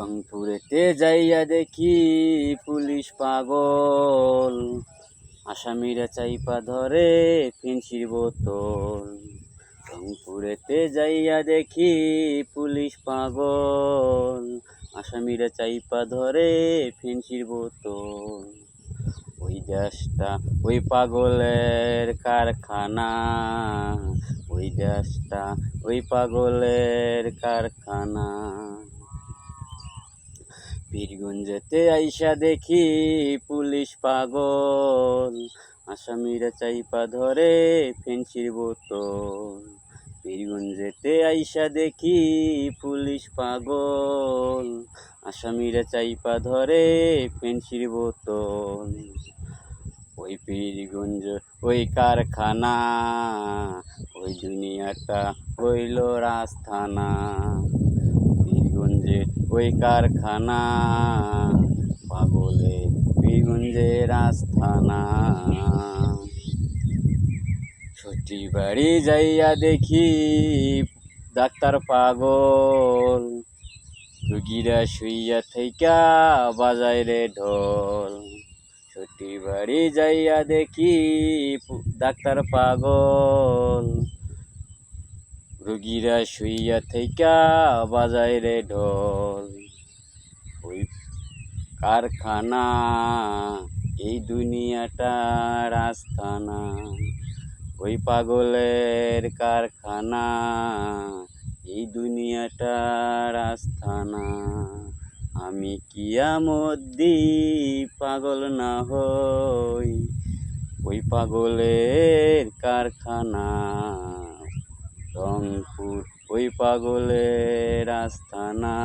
রংপুরেতে যাইয়া দেখি পুলিশ পাগল, আসামিরা চাইপা ধরে ফেন্সির বোতল। রংপুরেতে যাইয়া দেখি পুলিশ পাগল, আসামিরা চাইপা ধরে ফেন্সির বোতল। ওই দেশটা ওই পাগলের কারখানা, ওই দেশটা ওই পাগলের কারখানা। পীরগঞ্জেতে আইসা দেখি পুলিশ পাগল, আসামিরা চাইপা ধরে ফেন্সির বোতল। পীরগঞ্জেতে আইসা দেখি পুলিশ পাগল, আসামিরা চাইপা ধরে ফেন্সির বোতল। ওই পীরগঞ্জ ওই কারখানা, ওই দুনিয়াটা হইল রাজথানা। পীরগঞ্জের ওই কারখানা, পাগলে পীরগঞ্জের রাজথানা। শ্বশুর বাড়ি যাইয়া দেখি ডাক্তার পাগল, রুগীরা শুইয়া থাইকা বাজায় রে ঢোল। শ্বশুর বাড়ি যাইয়া দেখি ডাক্তার পাগল, রুগীরা শুইয়া থাইকা বাজায় রে ঢোল। ওই কারখানা, এই দুনিয়াটা রাজথানা। ওই পাগলের কারখানা, এই দুনিয়াটা রাজথানা। আমি কিয়ামত দিন পাগল না হই, ওই পাগলের কারখানা। রংপুর ওই পাগলের রাজথানা।